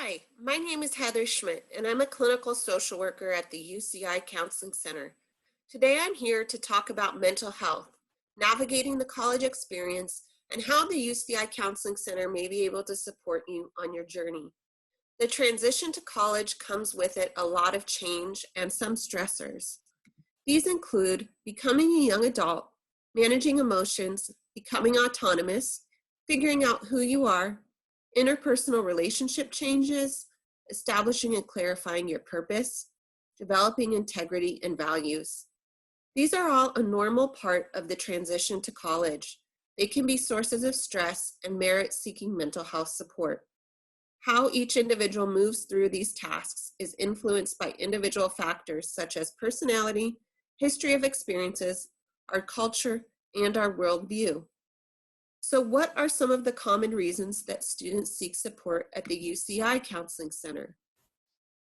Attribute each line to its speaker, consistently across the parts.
Speaker 1: Hi, my name is Heather Schmidt, and I'm a clinical social worker at the UCI Counseling Center. Today I'm here to talk about mental health, navigating the college experience, and how the UCI Counseling Center may be able to support you on your journey. The transition to college comes with it a lot of change and some stressors. These include becoming a young adult, managing emotions, becoming autonomous, figuring out who you are, interpersonal relationship changes, establishing and clarifying your purpose, developing integrity and values. These are all a normal part of the transition to college. They can be sources of stress and merit seeking mental health support. How each individual moves through these tasks is influenced by individual factors such as personality, history of experiences, our culture, and our worldview. So what are some of the common reasons that students seek support at the UCI Counseling Center?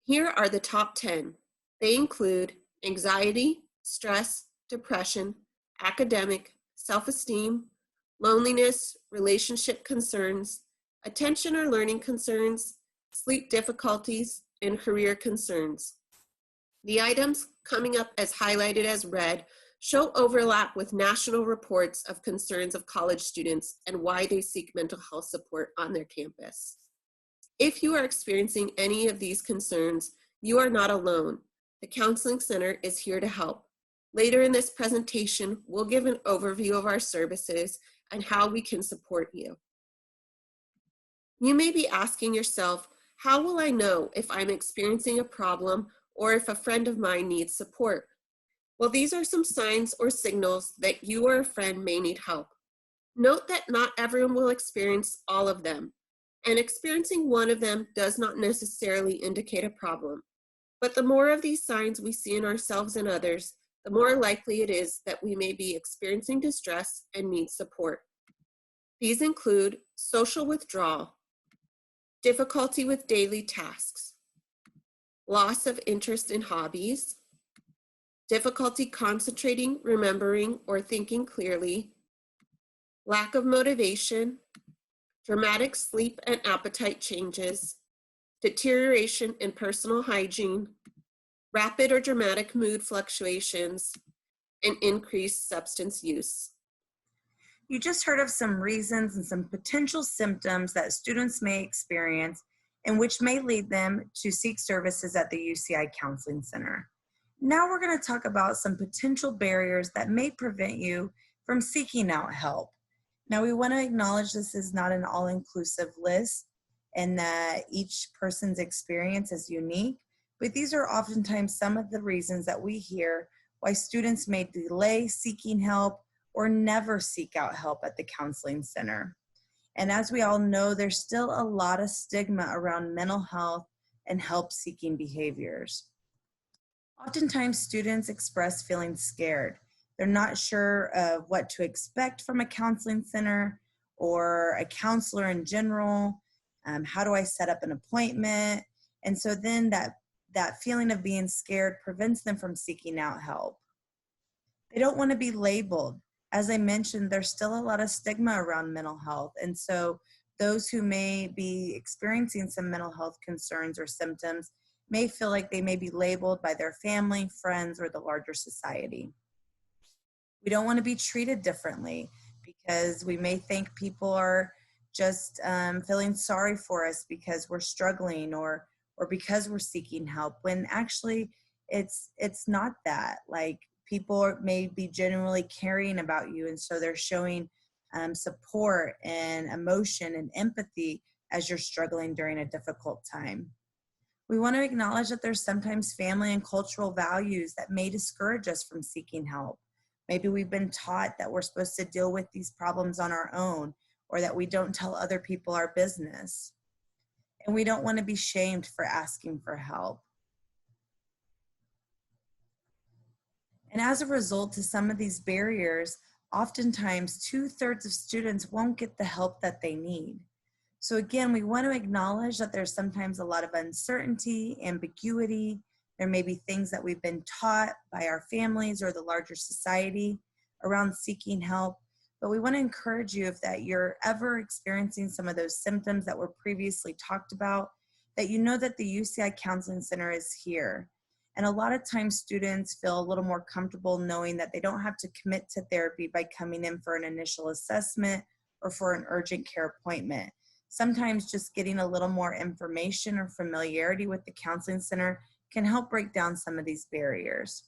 Speaker 1: Here are the top 10. They include anxiety, stress, depression, academic, self-esteem, loneliness, relationship concerns, attention or learning concerns, sleep difficulties, and career concerns. The items coming up as highlighted as red show overlap with national reports of concerns of college students and why they seek mental health support on their campus. If you are experiencing any of these concerns, you are not alone. The Counseling Center is here to help. Later in this presentation, we'll give an overview of our services and how we can support you. You may be asking yourself, how will I know if I'm experiencing a problem or if a friend of mine needs support? Well, these are some signs or signals that you or a friend may need help. Note that not everyone will experience all of them, and experiencing one of them does not necessarily indicate a problem. But the more of these signs we see in ourselves and others, the more likely it is that we may be experiencing distress and need support. These include social withdrawal, difficulty with daily tasks, loss of interest in hobbies, difficulty concentrating, remembering, or thinking clearly, lack of motivation, dramatic sleep and appetite changes, deterioration in personal hygiene, rapid or dramatic mood fluctuations, and increased substance use.
Speaker 2: You just heard of some reasons and some potential symptoms that students may experience and which may lead them to seek services at the UCI Counseling Center. Now we're going to talk about some potential barriers that may prevent you from seeking out help. Now we want to acknowledge this is not an all-inclusive list and that each person's experience is unique, but these are oftentimes some of the reasons that we hear why students may delay seeking help or never seek out help at the counseling center. And as we all know, there's still a lot of stigma around mental health and help-seeking behaviors. Oftentimes, students express feeling scared. They're not sure of what to expect from a counseling center or a counselor in general. How do I set up an appointment? And so then that feeling of being scared prevents them from seeking out help. They don't want to be labeled. As I mentioned, there's still a lot of stigma around mental health. And so those who may be experiencing some mental health concerns or symptoms may feel like they may be labeled by their family, friends, or the larger society. We don't want to be treated differently because we may think people are just feeling sorry for us because we're struggling or because we're seeking help, when actually it's not that. Like, people may be genuinely caring about you, and so they're showing support and emotion and empathy as you're struggling during a difficult time. We want to acknowledge that there's sometimes family and cultural values that may discourage us from seeking help. Maybe we've been taught that we're supposed to deal with these problems on our own, or that we don't tell other people our business. And we don't want to be shamed for asking for help. And as a result to some of these barriers, oftentimes 2/3 of students won't get the help that they need. So again, we want to acknowledge that there's sometimes a lot of uncertainty, ambiguity. There may be things that we've been taught by our families or the larger society around seeking help. But we want to encourage you, if that you're ever experiencing some of those symptoms that were previously talked about, that you know that the UCI Counseling Center is here. And a lot of times students feel a little more comfortable knowing that they don't have to commit to therapy by coming in for an initial assessment or for an urgent care appointment. Sometimes just getting a little more information or familiarity with the counseling center can help break down some of these barriers.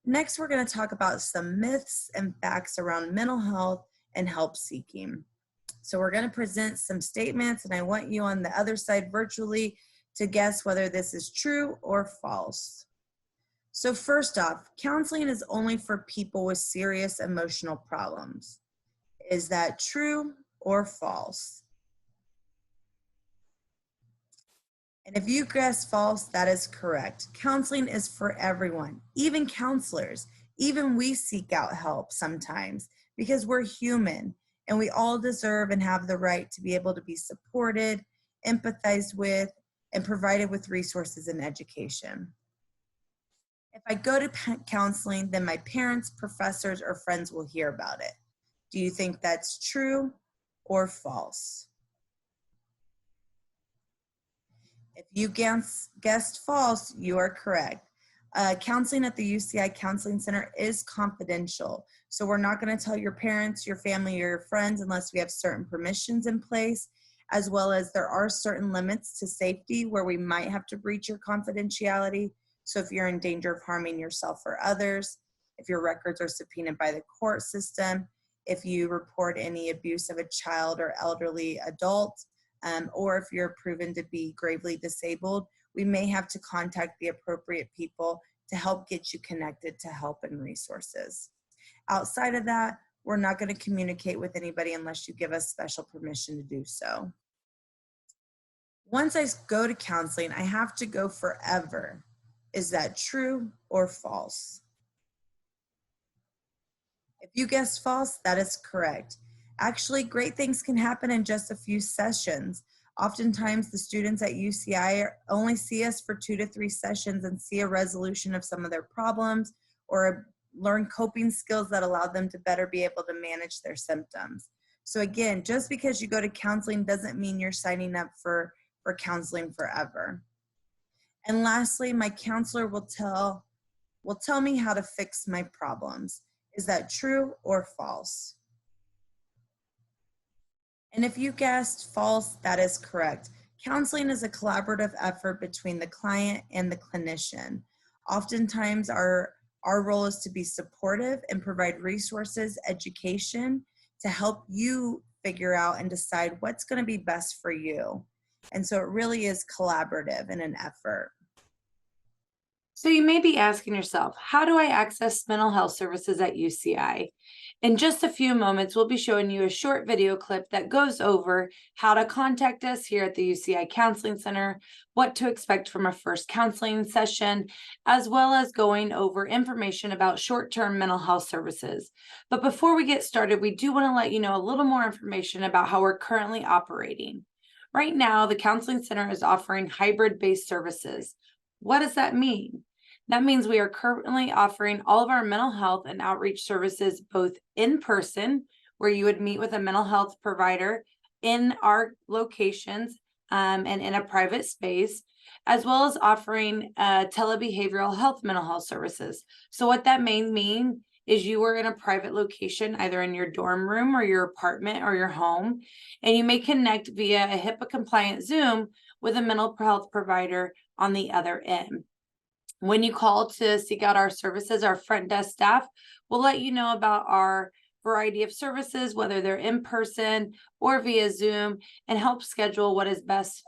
Speaker 2: Next, we're going to talk about some myths and facts around mental health and help seeking. So we're going to present some statements, and I want you on the other side virtually to guess whether this is true or false. So first off, counseling is only for people with serious emotional problems. Is that true or false? And if you guess false, that is correct. Counseling is for everyone, even counselors. Even we seek out help sometimes because we're human and we all deserve and have the right to be able to be supported, empathized with, and provided with resources and education. If I go to counseling, then my parents, professors, or friends will hear about it. Do you think that's true or false? If you guessed false, you are correct. Counseling at the UCI Counseling Center is confidential. So we're not going to tell your parents, your family, or your friends unless we have certain permissions in place, as well as there are certain limits to safety where we might have to breach your confidentiality. So if you're in danger of harming yourself or others, if your records are subpoenaed by the court system, if you report any abuse of a child or elderly adult, or if you're proven to be gravely disabled, we may have to contact the appropriate people to help get you connected to help and resources. Outside of that, we're not going to communicate with anybody unless you give us special permission to do so. Once I go to counseling, I have to go forever. Is that true or false? If you guessed false, that is correct. Actually, great things can happen in just a few sessions. Oftentimes, the students at UCI only see us for 2 to 3 sessions and see a resolution of some of their problems or learn coping skills that allow them to better be able to manage their symptoms. So again, just because you go to counseling doesn't mean you're signing up for counseling forever. And lastly, my counselor will tell me how to fix my problems. Is that true or false? And if you guessed false, that is correct. Counseling is a collaborative effort between the client and the clinician. Oftentimes, our role is to be supportive and provide resources, education to help you figure out and decide what's going to be best for you. And so it really is collaborative in an effort.
Speaker 3: So you may be asking yourself, how do I access mental health services at UCI? In just a few moments, we'll be showing you a short video clip that goes over how to contact us here at the UCI Counseling Center, what to expect from a first counseling session, as well as going over information about short-term mental health services. But before we get started, we do want to let you know a little more information about how we're currently operating. Right now, the Counseling Center is offering hybrid-based services. What does that mean? That means we are currently offering all of our mental health and outreach services both in person, where you would meet with a mental health provider in our locations and in a private space, as well as offering telebehavioral health mental health services. So what that may mean is you are in a private location, either in your dorm room or your apartment or your home, and you may connect via a HIPAA compliant Zoom with a mental health provider on the other end. When you call to seek out our services, our front desk staff will let you know about our variety of services, whether they're in person or via Zoom, and help schedule what is best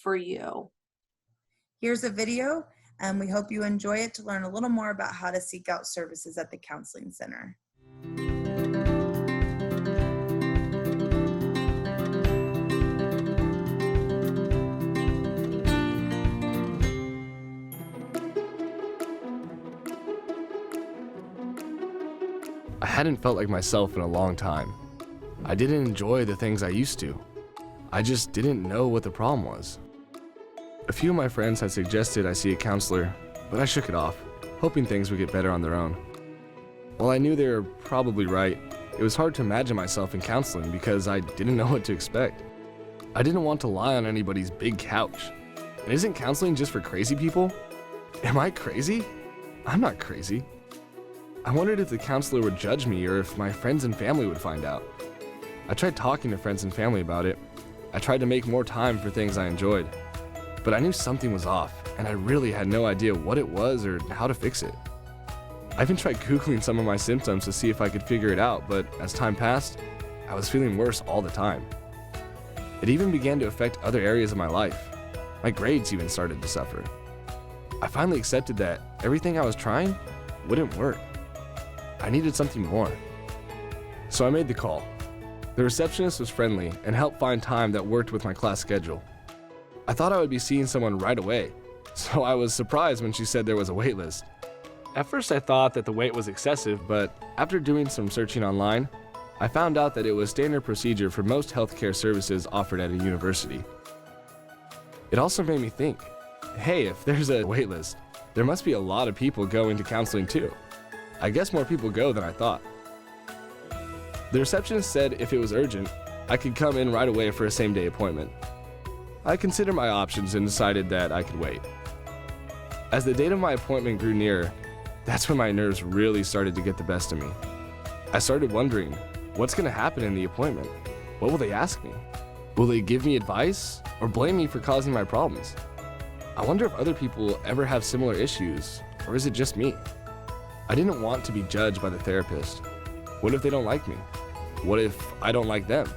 Speaker 3: for you.
Speaker 2: Here's a video, and we hope you enjoy it to learn a little more about how to seek out services at the Counseling Center.
Speaker 4: I hadn't felt like myself in a long time. I didn't enjoy the things I used to. I just didn't know what the problem was. A few of my friends had suggested I see a counselor, but I shook it off, hoping things would get better on their own. While I knew they were probably right, it was hard to imagine myself in counseling because I didn't know what to expect. I didn't want to lie on anybody's big couch. And isn't counseling just for crazy people? Am I crazy? I'm not crazy. I wondered if the counselor would judge me or if my friends and family would find out. I tried talking to friends and family about it. I tried to make more time for things I enjoyed. But I knew something was off, and I really had no idea what it was or how to fix it. I even tried Googling some of my symptoms to see if I could figure it out, but as time passed, I was feeling worse all the time. It even began to affect other areas of my life. My grades even started to suffer. I finally accepted that everything I was trying wouldn't work. I needed something more. So I made the call. The receptionist was friendly and helped find time that worked with my class schedule. I thought I would be seeing someone right away, so I was surprised when she said there was a wait list. At first I thought that the wait was excessive, but after doing some searching online, I found out that it was standard procedure for most healthcare services offered at a university. It also made me think, hey, if there's a wait list, there must be a lot of people going to counseling too. I guess more people go than I thought. The receptionist said if it was urgent, I could come in right away for a same-day appointment. I considered my options and decided that I could wait. As the date of my appointment grew nearer, that's when my nerves really started to get the best of me. I started wondering, what's going to happen in the appointment? What will they ask me? Will they give me advice or blame me for causing my problems? I wonder if other people ever have similar issues, or is it just me? I didn't want to be judged by the therapist. What if they don't like me? What if I don't like them?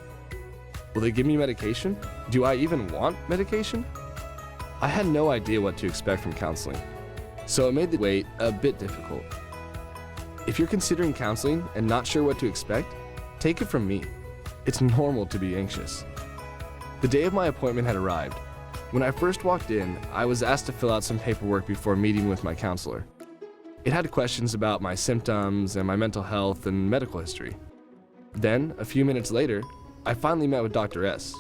Speaker 4: Will they give me medication? Do I even want medication? I had no idea what to expect from counseling, so it made the wait a bit difficult. If you're considering counseling and not sure what to expect, take it from me. It's normal to be anxious. The day of my appointment had arrived. When I first walked in, I was asked to fill out some paperwork before meeting with my counselor. It had questions about my symptoms and my mental health and medical history. Then, a few minutes later, I finally met with Dr. S.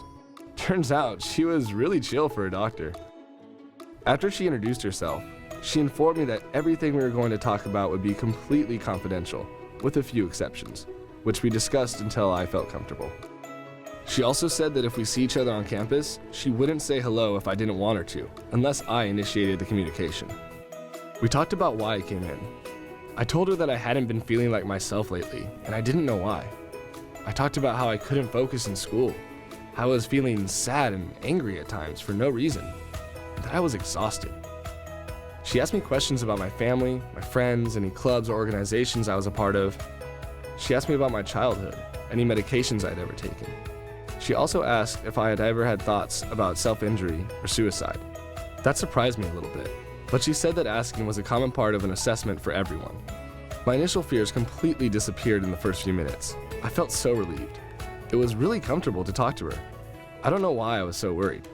Speaker 4: Turns out, she was really chill for a doctor. After she introduced herself, she informed me that everything we were going to talk about would be completely confidential, with a few exceptions, which we discussed until I felt comfortable. She also said that if we see each other on campus, she wouldn't say hello if I didn't want her to, unless I initiated the communication. We talked about why I came in. I told her that I hadn't been feeling like myself lately, and I didn't know why. I talked about how I couldn't focus in school, how I was feeling sad and angry at times for no reason, and that I was exhausted. She asked me questions about my family, my friends, any clubs or organizations I was a part of. She asked me about my childhood, any medications I'd ever taken. She also asked if I had ever had thoughts about self-injury or suicide. That surprised me a little bit, but she said that asking was a common part of an assessment for everyone. My initial fears completely disappeared in the first few minutes. I felt so relieved. It was really comfortable to talk to her. I don't know why I was so worried.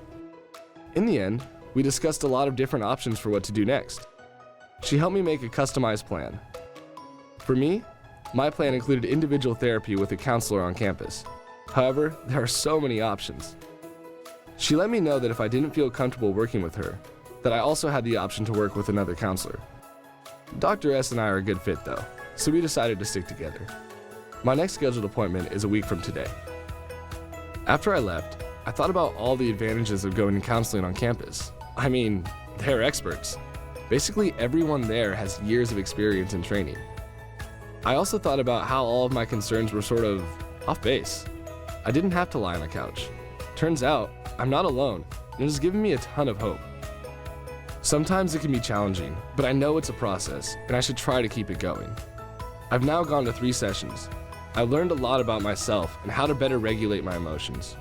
Speaker 4: In the end, we discussed a lot of different options for what to do next. She helped me make a customized plan. For me, my plan included individual therapy with a counselor on campus. However, there are so many options. She let me know that if I didn't feel comfortable working with her, that I also had the option to work with another counselor. Dr. S and I are a good fit though, so we decided to stick together. My next scheduled appointment is a week from today. After I left, I thought about all the advantages of going to counseling on campus. I mean, they're experts. Basically everyone there has years of experience and training. I also thought about how all of my concerns were sort of off base. I didn't have to lie on a couch. Turns out, I'm not alone, and it has given me a ton of hope. Sometimes it can be challenging, but I know it's a process, and I should try to keep it going. I've now gone to 3 sessions. I've learned a lot about myself and how to better regulate my emotions.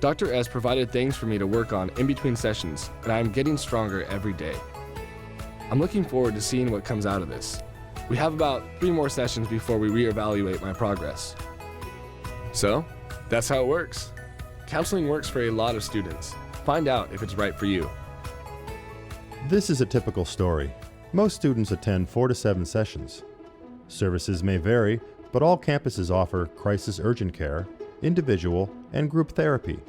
Speaker 4: Dr. S provided things for me to work on in between sessions, and I am getting stronger every day. I'm looking forward to seeing what comes out of this. We have about 3 more sessions before we reevaluate my progress. So, that's how it works. Counseling works for a lot of students. Find out if it's right for you.
Speaker 5: This is a typical story. Most students attend 4 to 7 sessions. Services may vary, but all campuses offer crisis urgent care, individual, and group therapy.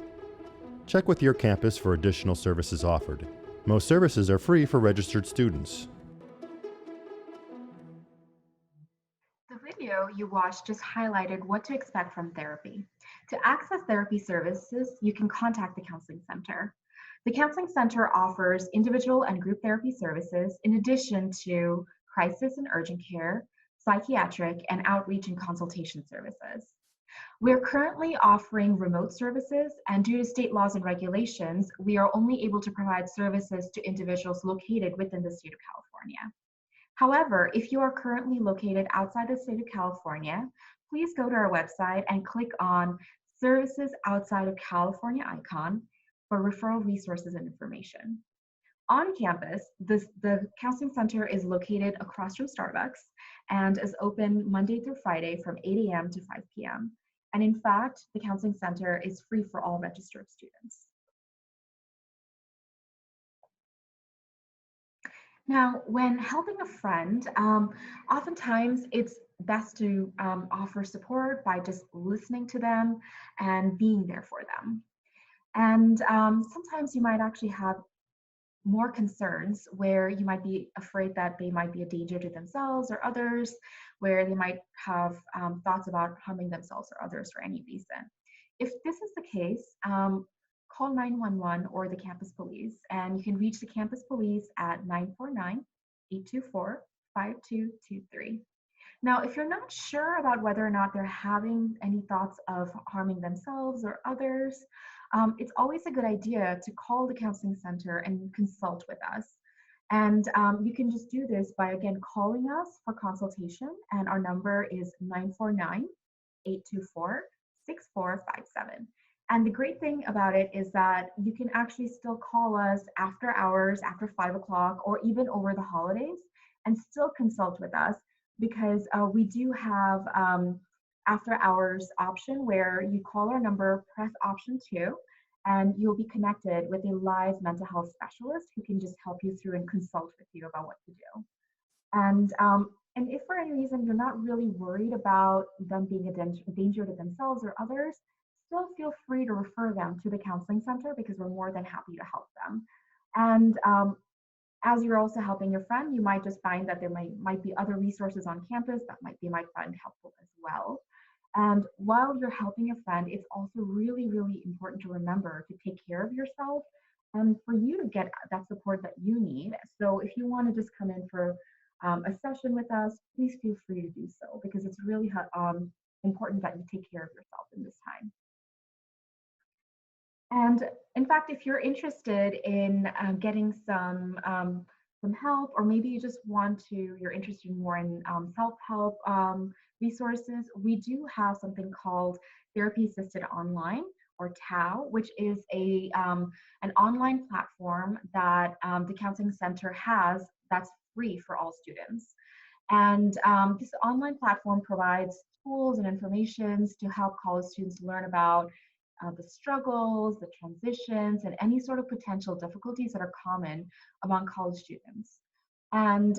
Speaker 5: Check with your campus for additional services offered. Most services are free for registered students.
Speaker 6: The video you watched just highlighted what to expect from therapy. To access therapy services, you can contact the Counseling Center. The Counseling Center offers individual and group therapy services in addition to crisis and urgent care, psychiatric, and outreach and consultation services. We're currently offering remote services, and due to state laws and regulations, we are only able to provide services to individuals located within the state of California. However, if you are currently located outside the state of California, please go to our website and click on Services Outside of California icon for referral resources and information. On campus, the Counseling Center is located across from Starbucks and is open Monday through Friday from 8 a.m. to 5 p.m. And in fact, the Counseling Center is free for all registered students. Now, when helping a friend, oftentimes it's best to offer support by just listening to them and being there for them. And sometimes you might actually have more concerns where you might be afraid that they might be a danger to themselves or others, where they might have thoughts about harming themselves or others for any reason. If this is the case, call 911 or the campus police, and you can reach the campus police at 949-824-5223. Now, if you're not sure about whether or not they're having any thoughts of harming themselves or others, it's always a good idea to call the Counseling Center and consult with us. And you can just do this by, again, calling us for consultation, and our number is 949-824-6457. And the great thing about it is that you can actually still call us after hours, after 5 o'clock, or even over the holidays, and still consult with us, because we do have after hours option where you call our number, press option 2, and you'll be connected with a live mental health specialist who can just help you through and consult with you about what to do. And if for any reason you're not really worried about them being a danger to themselves or others, still feel free to refer them to the Counseling Center, because we're more than happy to help them. And as you're also helping your friend, you might just find that there might be other resources on campus that they might find helpful as well. And while you're helping a friend, it's also really, really important to remember to take care of yourself and for you to get that support that you need. So if you want to just come in for a session with us, please feel free to do so, because it's really important that you take care of yourself in this time. And in fact, if you're interested in getting some help, or maybe you just you're interested more in self-help resources, we do have something called Therapy Assisted Online, or TAO, which is an online platform that the Counseling Center has that's free for all students. And this online platform provides tools and informations to help college students learn about the struggles, the transitions, and any sort of potential difficulties that are common among college students. And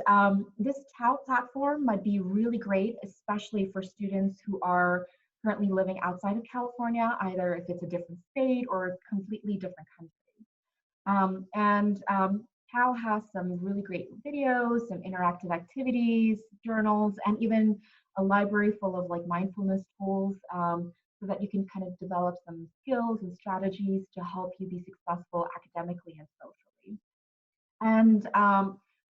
Speaker 6: this TAO platform might be really great, especially for students who are currently living outside of California, either if it's a different state or a completely different country. TAO has some really great videos, some interactive activities, journals, and even a library full of mindfulness tools, so that you can kind of develop some skills and strategies to help you be successful academically and socially. And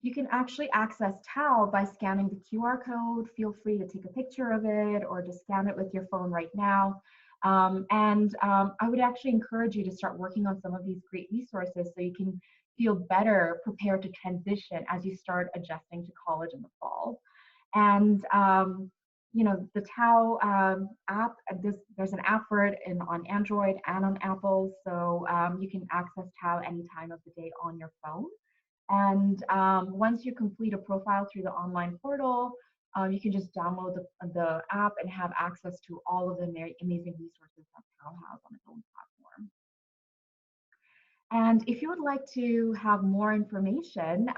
Speaker 6: you can actually access TAO by scanning the QR code. Feel free to take a picture of it or just scan it with your phone right now. I would actually encourage you to start working on some of these great resources so you can feel better prepared to transition as you start adjusting to college in the fall. And the TAO app, there's an app for it on Android and on Apple, so you can access TAO any time of the day on your phone. And once you complete a profile through the online portal, you can just download the app and have access to all of the amazing resources that TAO has on its own platform. And if you would like to have more information,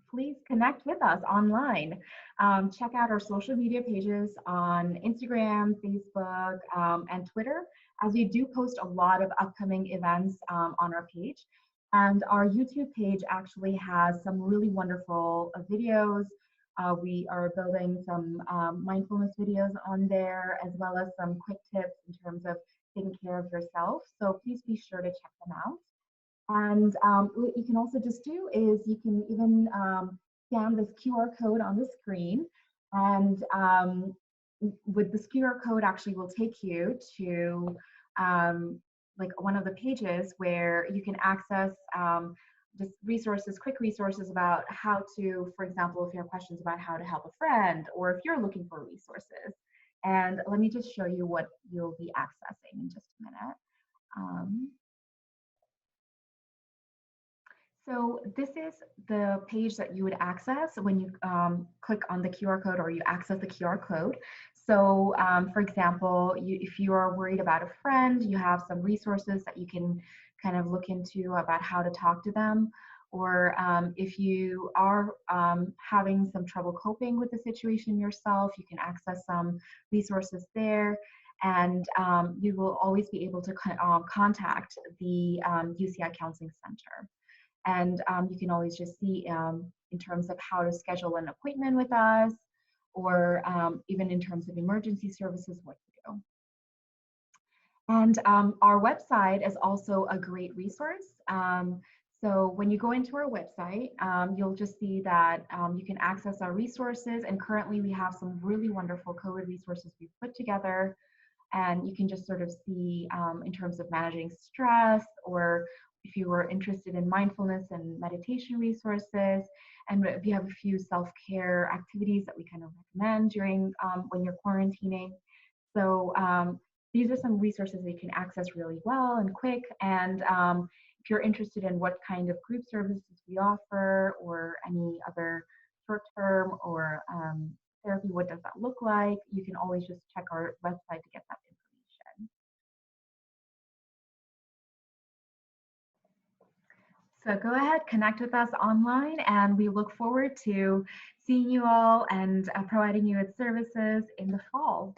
Speaker 6: please connect with us online. Check out our social media pages on Instagram, Facebook, and Twitter, as we do post a lot of upcoming events on our page. And our YouTube page actually has some really wonderful videos, We are building some mindfulness videos on there, as well as some quick tips in terms of taking care of yourself. So please be sure to check them out. And what you can also just do is you can even scan this QR code on the screen, and with this QR code actually will take you to like one of the pages where you can access just resources, quick resources about how to, for example, if you have questions about how to help a friend, or if you're looking for resources. And let me just show you what you'll be accessing in just a minute. So this is the page that you would access when you click on the QR code or you access the QR code. So for example, if you are worried about a friend, you have some resources that you can kind of look into about how to talk to them. Or if you are having some trouble coping with the situation yourself, you can access some resources there. And you will always be able to contact the UCI Counseling Center. And you can always just see in terms of how to schedule an appointment with us, or even in terms of emergency services, what to do. And our website is also a great resource. So when you go into our website, you'll just see that you can access our resources. And currently we have some really wonderful COVID resources we've put together. And you can just sort of see in terms of managing stress, or if you were interested in mindfulness and meditation resources. And we have a few self-care activities that we kind of recommend during when you're quarantining. So these are some resources that you can access really well and quick. And if you're interested in what kind of group services we offer, or any other short-term or therapy, what does that look like, you can always just check our website to get that information. So go ahead, connect with us online, and we look forward to seeing you all and providing you with services in the fall.